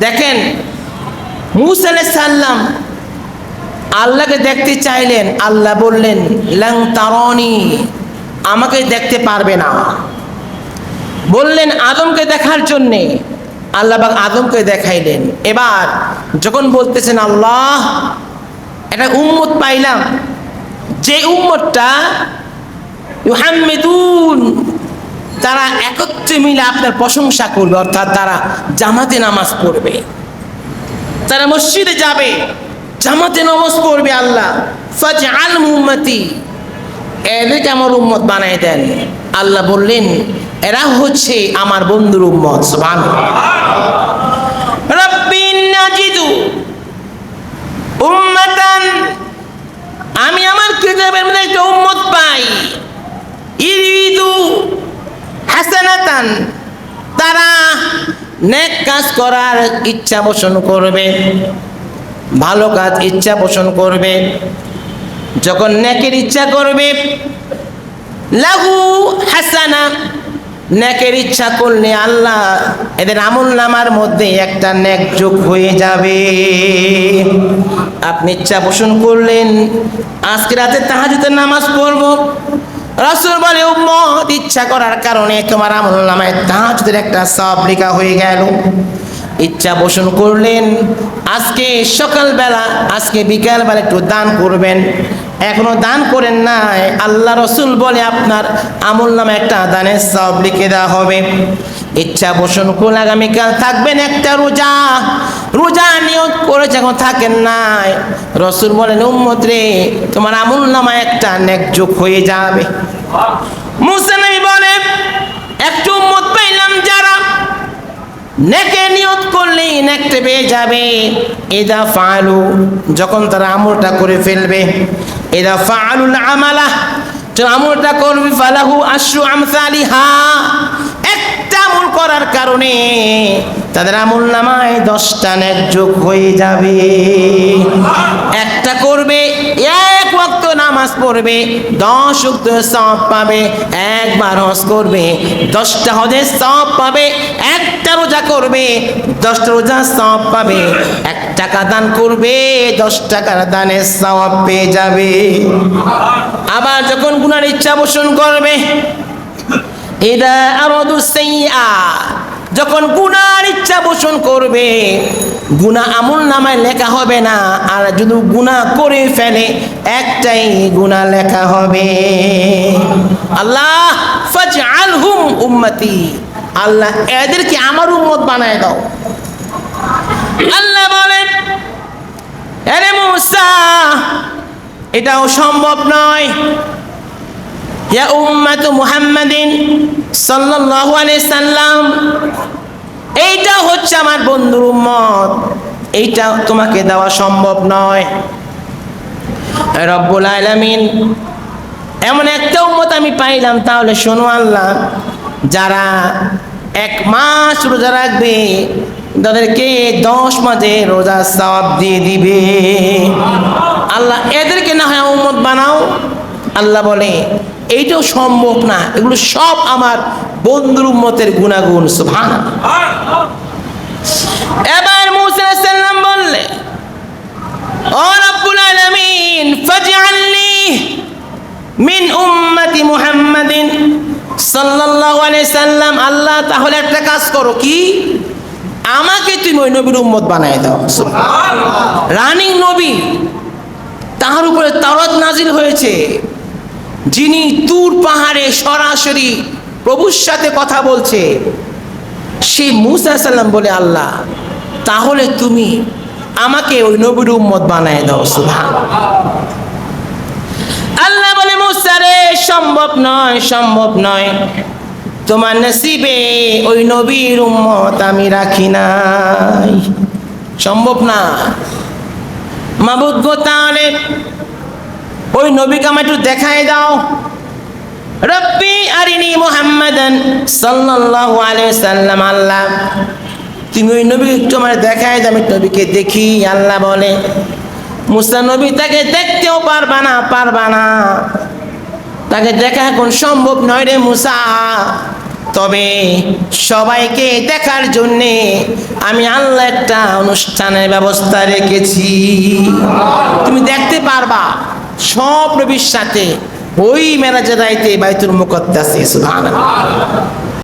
দেখেন মূসা আলাইহিস সালাম আল্লাহকে দেখতে চাইলেন, আল্লাহ বললেন লাং তারানি, আমাকে দেখতে পারবে না। বললেন আদমকে দেখার জন্যে, আল্লাহ পাক আদমকে দেখাইলেন। এবার যখন বলতেছেন আল্লাহ একটা উম্মত পাইলাম, যে উম্মতটা ইউহাম্মিদুন, তারা একত্রে মিলে আপনার প্রশংসা করবে, অর্থাৎ তারা জামাতে নামাজ পড়বে, তারা মসজিদে যাবে, জামাতে নামাজ পড়বে। আল্লাহ ফাজআল উম্মতি, এদেরকে আমার উম্মত বানায় দেন। আল্লাহ বললেন এরা হচ্ছে আমার বন্ধুর উম্মত। সুবহানাল্লাহ। রাব্বি নাজিদু উম্মাতান, আমি আমার কিতাবের মধ্যে একটা উম্মত পাই, ইরিদু হাসানাতান, তারা নেক কাজ করার ইচ্ছা পোষণ করবে, ভালো কাজ ইচ্ছা পোষণ করবে। যখন নেকের ইচ্ছা করবে, লাহু হাসানা, নেকের ইচ্ছা করলে আল্লাহ এদের আমল নামার মধ্যে একটা নেক যোগ হয়ে যাবে। আপনি ইচ্ছা পোষণ করলেন আজকে রাতে তাহাজ্জুদের নামাজ পড়ব, রাসূল বলে উম্মত ইচ্ছা করার কারণে তোমার আমল নামায় তাহাজ্জুদের একটা সওয়াব লেখা হয়ে গেল। ইচ্ছা পোষণ করলেন আজকে সকালবেলা, আজকে বিকালবেলা একটু দান করবেন, এখনো দান করেন নাই, আল্লাহ রসুল বলে আপনার আমল নামে একটা দানের সওয়াব লিখে দেওয়া হবে। ইচ্ছা পোষণ করলে আগামীকাল থাকবেন একটা রোজা, রোজা নিয়ত করেছে এখন থাকেন নাই, রসুল বলেন উম্মত রে তোমার আমল নামায় একটা নেক যোগ হয়ে যাবে। মুসা নবী বলে একটু উম্মত পাইলাম যারা নেকে নিয়ত করলেই নেকটা পেয়ে যাবে। ইদা ফাআলু, যখন তারা আমলটা করে ফেলবে, ইদা ফাআলুল আমালা, যখন আমলটা করবে, ফালাহু আশরু আমসালিহা, একটা আমল করার কারণে তাদের আমল নামায় 10টা নেক যোগ হয়ে যাবে। একটা করবে, এক ওয়াক্ত নামাজ পড়বে 10 ওয়াক্ত সওয়াব পাবে, একবার হজ করবে 10টা হজের সওয়াব পাবে, একটা রোজা করবে 10টা রোজার সওয়াব পাবে, 1 টাকা দান করবে 10 টাকার দানের সওয়াব পেয়ে যাবে। আবার যখন গুনার ইচ্ছা পোষণ করবে, ইদা আরাদু সাইয়্যা, যখন গুনার ইচ্ছা পোষণ করবে, গুনাহ আমল নামায় লেখা হবে না, আর যদি গুনাহ করে ফেলে একটাই গুনাহ লেখা হবে। আল্লাহ ফাজআলহুম উম্মতি, আল্লাহ এদেরকে আমার উম্মত বানায় দাও। আল্লাহ বলেন আরে মূসা এটাও সম্ভব নয়, ইয়া উম্মাতু মুহাম্মাদিন সাল্লাল্লাহু আলাইহি সাল্লাম, এইটা হচ্ছে আমার বন্ধুর উম্মত, এইটা তোমাকে দেওয়া সম্ভব নয়। রব্বুল আলামিন এমন একটা উম্মত আমি পাইলাম, তাহলে শোনো আল্লাহ, যারা 1 মাস রোজা রাখবে তাদেরকে 10 মাসে রোজা সওয়াব দিয়ে দিবে। আল্লাহ এদেরকে না হয় উম্মত বানাও। আল্লাহ বলে এইটাও সম্ভব না, এগুলো সব আমার বন্ধুর উম্মতের গুনাহগুণ। সুবহানাল্লাহ। এবার মূসা আলাইহিস সালাম বললে ও রব্বুল আলামিন ফাজআলনি মিন উম্মতি মুহাম্মাদিন সাল্লাল্লাহু আলাইহি সাল্লাম, আল্লাহ তাহলে একটা কাজ করো, কি আমাকে তুমি ওই নবীর উম্মত বানায় দাও। সুবহানাল্লাহ। রানিং নবী, তার উপরে তাওরাত নাজিল হয়েছে, যিনি তুর পাহাড়ে সরাসরি প্রভুর সাথে কথা বলছে, সেই মূসা আলাইহিস সালাম বলে আল্লাহ তাহলে তুমি আমাকে ওই নবীর উম্মত বানায় দাও। সুবহানাল্লাহ। আল্লাহ বলে মূসা রে সম্ভব নয়, সম্ভব নয়, তোমার নসিবে ওই নবীর উম্মত আমি রাখি নাই, সম্ভব না। মাবুদ গো তাহলে ওই নবীকে আমার একটু দেখায় দাও। রব্বি আরিনি মুহাম্মাদান সাল্লাল্লাহু আলাইহি সাল্লাম, আল্লাহ তুমি ওই নবীকে একটু আমার দেখায় দাও, আমি নবীকে দেখি। আল্লাহ বলে মূসা নবী তাকে দেখতেও পারবা না, পারবা না, তাকে দেখা এখন সম্ভব নয় রে মূসা, তবে সবাইকে দেখার জন্যে আমি আল্লাহ একটা অনুষ্ঠানের ব্যবস্থা রেখেছি। তুমি দেখতে পারবা সব নবীর সাথে ওই মেরাজের রাইতে বাইতুল মুকদ্দাসে। সুবহানাল্লাহ।